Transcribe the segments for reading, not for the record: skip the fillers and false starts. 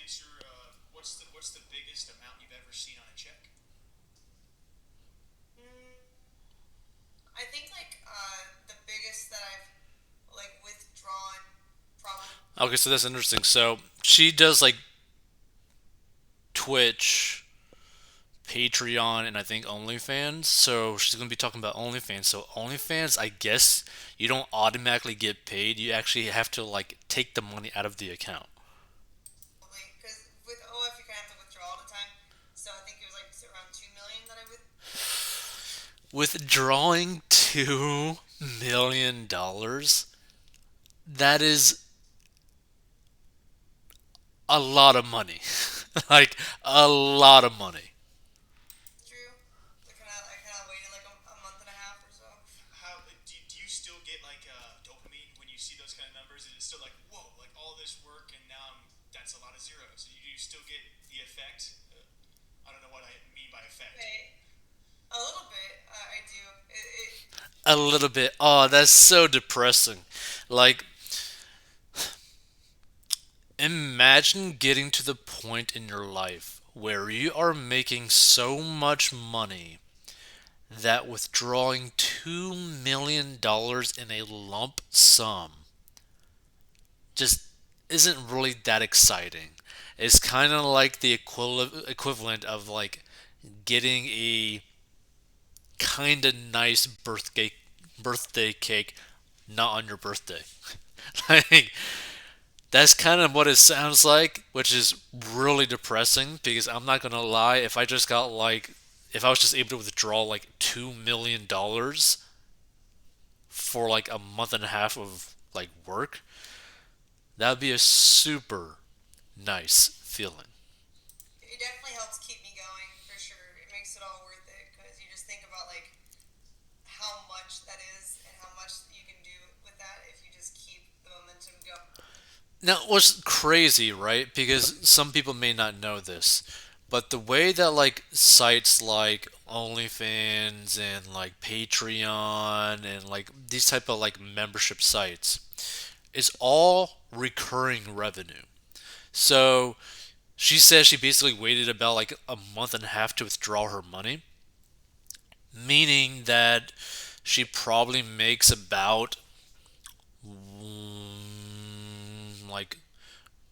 answer. What's the biggest amount you've ever seen on a check? Mm, I think the biggest that I've withdrawn probably. Okay, so that's interesting. So she does like Twitch, Patreon, and I think OnlyFans. So she's gonna be talking about OnlyFans. So OnlyFans, I guess you don't automatically get paid. You actually have to like take the money out of the account. Because with OF you kind of have to withdraw all the time. So I think it was like around 2 million that I would. Withdrawing $2 million, that is a lot of money. Like a lot of money. Drew. I kind of waited like a month and a half or so. How do you still get like dopamine when you see those kind of numbers? Is it still like whoa, like all this work and now that's a lot of zeros? Do you still get the effect? I don't know what I mean by effect. Wait, a little bit. I do. A little bit. Oh, that's so depressing. Like, imagine getting to the point in your life where you are making so much money that withdrawing $2 million in a lump sum just isn't really that exciting. It's kind of like the equivalent of like getting a kind of nice birthday cake not on your birthday. Like that's kind of what it sounds like, which is really depressing because I'm not gonna lie, if I was just able to withdraw like $2 million for like a month and a half of like work, that would be a super nice feeling. it definitely helps keep me going for sure. It makes it all worth it because you just think about how much that is and how much you can do with that if you just keep the momentum going. Now, what's crazy, right? Because some people may not know this, but the way that like sites like OnlyFans and like Patreon and like these type of like membership sites is all recurring revenue. So she says she basically waited about like a month and a half to withdraw her money, meaning that she probably makes about like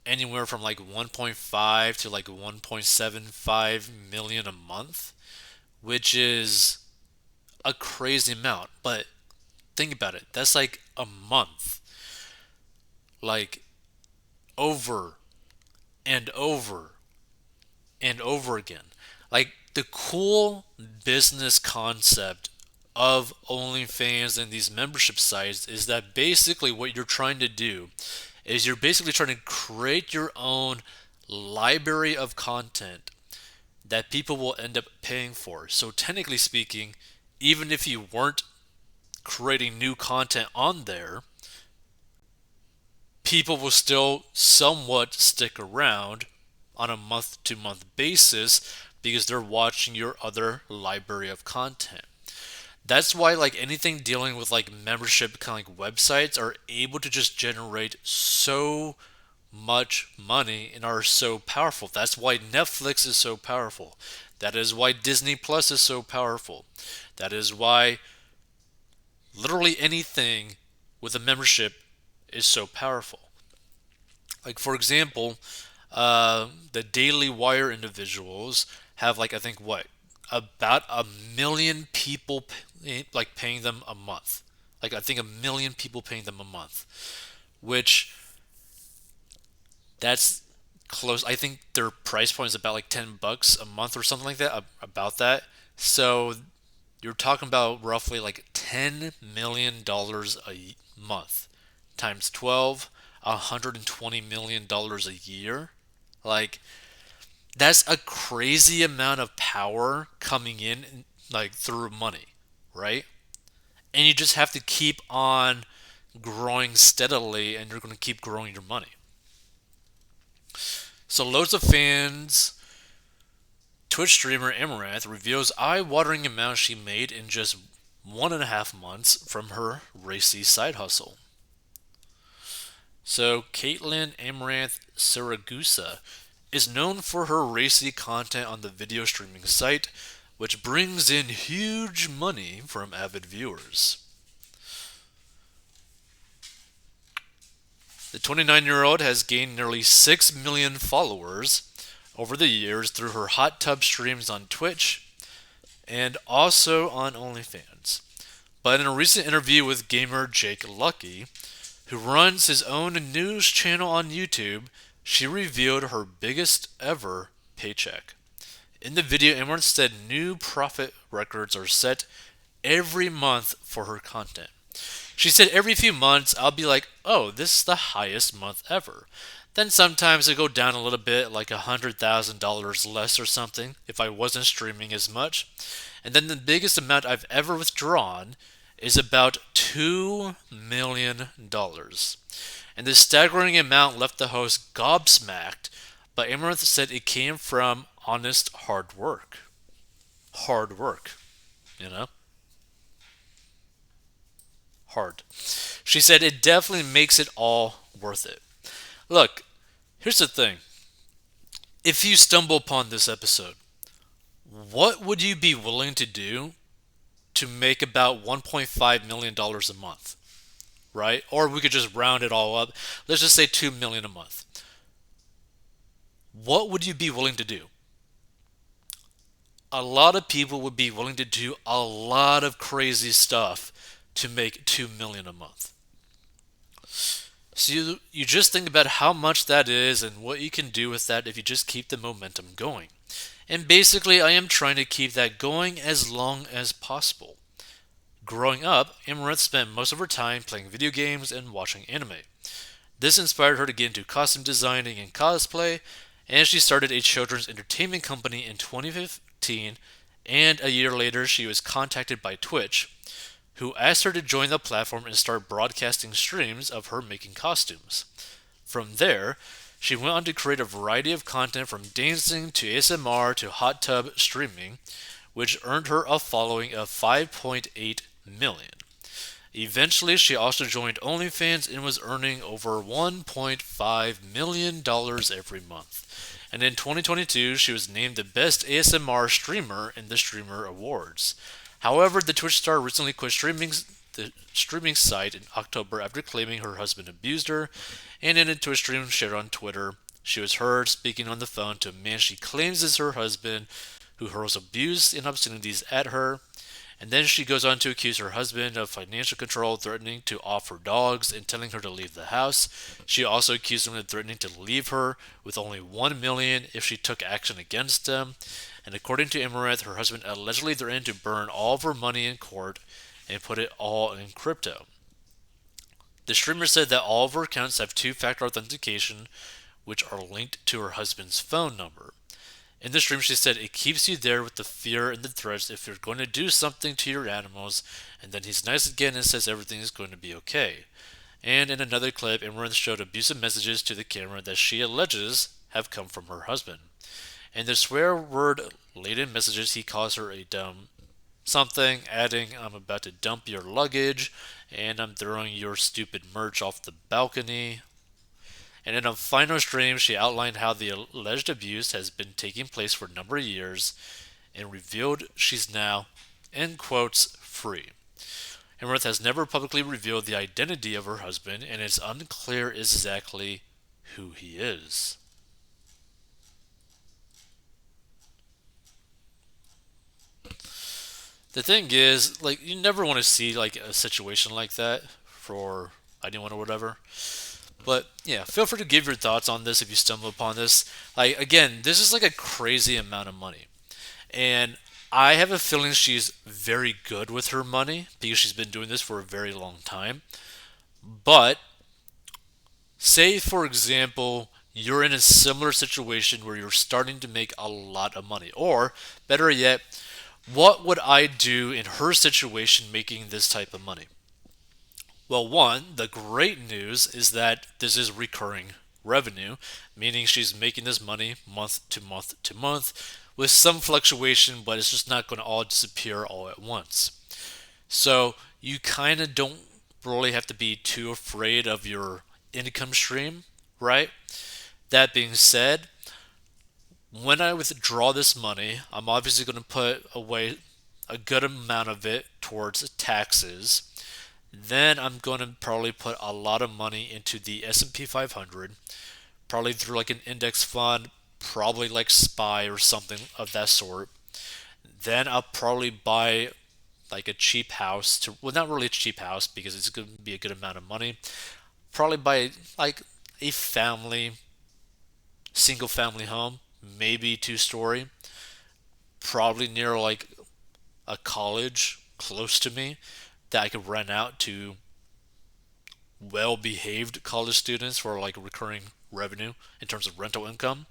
anywhere from like 1.5 to like 1.75 million a month, which is a crazy amount. But think about it. That's like a month. Like over and over and over again. Like the cool business concept of OnlyFans and these membership sites is that basically what you're trying to do is you're basically trying to create your own library of content that people will end up paying for. So technically speaking, even if you weren't creating new content on there, people will still somewhat stick around on a month to month basis because they're watching your other library of content. That's why like anything dealing with like membership kind of like websites are able to just generate so much money and are so powerful. That's why Netflix is so powerful. That is why Disney Plus is so powerful. That is why literally anything with a membership is so powerful. Like for example, the Daily Wire individuals have like I think what about 1 million people like paying them a month. Like I think 1 million people paying them a month, which that's close. I think their price point is about like $10 a month or something like that. About that. So you're talking about roughly like $10 million a month times 12, $120 million a year. Like that's a crazy amount of power coming in like through money, right? And you just have to keep on growing steadily and you're going to keep growing your money. So loads of fans. Twitch streamer Amouranth reveals eye-watering amount she made in just 1.5 months from her racy side hustle. So Caitlin Amaranth Saragusa is known for her racy content on the video streaming site, which brings in huge money from avid viewers. The 29-year-old has gained nearly 6 million followers over the years through her hot tub streams on Twitch and also on OnlyFans. But in a recent interview with gamer Jake Lucky, who runs his own news channel on YouTube, she revealed her biggest ever paycheck. In the video, Amouranth said new profit records are set every month for her content. She said every few months I'll be like, oh, this is the highest month ever. Then sometimes it go down a little bit, like $100,000 less or something, if I wasn't streaming as much. And then the biggest amount I've ever withdrawn is about $2 million. And this staggering amount left the host gobsmacked, but Amouranth said it came from honest hard work. Hard work, you know? Hard. She said it definitely makes it all worth it. Look, here's the thing. If you stumble upon this episode, what would you be willing to do to make about $1.5 million a month? Right? Or we could just round it all up. Let's just say $2 million a month. What would you be willing to do? A lot of people would be willing to do a lot of crazy stuff to make $2 million a month. So you just think about how much that is and what you can do with that if you just keep the momentum going. And basically, I am trying to keep that going as long as possible. Growing up, Amouranth spent most of her time playing video games and watching anime. This inspired her to get into costume designing and cosplay, and she started a children's entertainment company in 2015, and a year later she was contacted by Twitch, who asked her to join the platform and start broadcasting streams of her making costumes. From there, she went on to create a variety of content from dancing to ASMR to hot tub streaming, which earned her a following of 5.8 million. Eventually, she also joined OnlyFans and was earning over $1.5 million every month. And in 2022, she was named the best ASMR streamer in the Streamer Awards. However, the Twitch star recently quit the streaming site in October after claiming her husband abused her, and in a Twitch stream shared on Twitter, she was heard speaking on the phone to a man she claims is her husband, who hurls abuse and obscenities at her. And then she goes on to accuse her husband of financial control, threatening to off her dogs and telling her to leave the house. She also accused him of threatening to leave her with only $1 million if she took action against him. And according to Amouranth, her husband allegedly threatened to burn all of her money in court and put it all in crypto. The streamer said that all of her accounts have two-factor authentication, which are linked to her husband's phone number. In the stream, she said it keeps you there with the fear and the threats if you're going to do something to your animals, and then he's nice again and says everything is going to be okay. And in another clip, Amouranth showed abusive messages to the camera that she alleges have come from her husband. In the swear word laden messages, he calls her a dumb something, adding, I'm about to dump your luggage, and I'm throwing your stupid merch off the balcony. And in a final stream, she outlined how the alleged abuse has been taking place for a number of years and revealed she's now, in quotes, free. Amouranth has never publicly revealed the identity of her husband, and it's unclear exactly who he is. The thing is, like, you never want to see like a situation like that for anyone or whatever. But yeah, feel free to give your thoughts on this if you stumble upon this. Like again, this is like a crazy amount of money. And I have a feeling she's very good with her money because she's been doing this for a very long time. But say for example, you're in a similar situation where you're starting to make a lot of money, or better yet, what would I do in her situation making this type of money? Well, one, the great news is that this is recurring revenue, meaning she's making this money month to month to month with some fluctuation, but it's just not going to all disappear all at once. So you kind of don't really have to be too afraid of your income stream, right? That being said, When I withdraw this money, I'm obviously going to put away a good amount of it towards taxes. Then I'm going to probably put a lot of money into the S&P 500, probably through like an index fund, probably like SPY or something of that sort. Then I'll probably buy like a cheap house to, well, not really a cheap house because it's going to be a good amount of money. Probably buy like a single family home, maybe two-story, probably near like a college close to me that I could rent out to well-behaved college students for like recurring revenue in terms of rental income,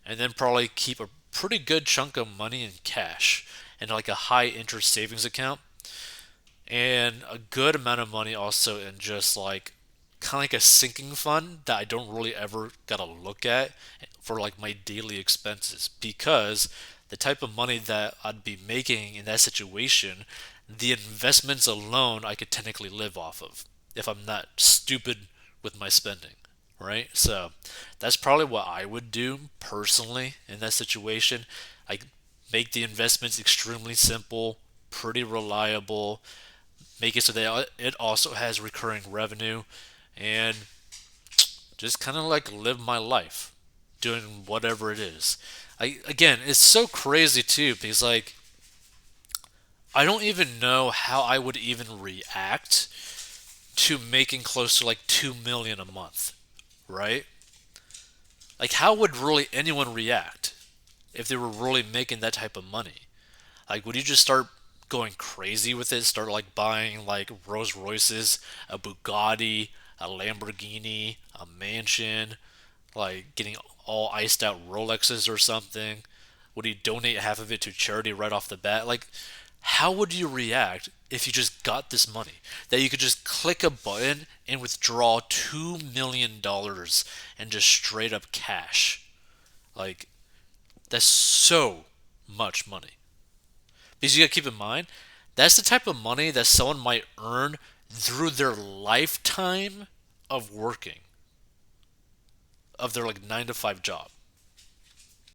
and then probably keep a pretty good chunk of money in cash and like a high interest savings account, and a good amount of money also in just like kind of like a sinking fund that I don't really ever gotta look at for like my daily expenses, because the type of money that I'd be making in that situation, the investments alone I could technically live off of if I'm not stupid with my spending, right? So that's probably what I would do personally in that situation. I make the investments extremely simple, pretty reliable, make it so that it also has recurring revenue, and just kind of like live my life doing whatever it is. Again, it's so crazy too because like I don't even know how I would even react to making close to like 2 million a month, right? Like how would really anyone react if they were really making that type of money? Like, would you just start going crazy with it? Start like buying like Rolls Royces, a Bugatti, a Lamborghini, a mansion, like getting all iced out Rolexes or something? Would you donate half of it to charity right off the bat? Like, how would you react if you just got this money? That you could just click a button and withdraw $2 million and just straight up cash. Like, that's so much money. Because you gotta keep in mind, that's the type of money that someone might earn through their lifetime of working, of their like 9 to 5 job.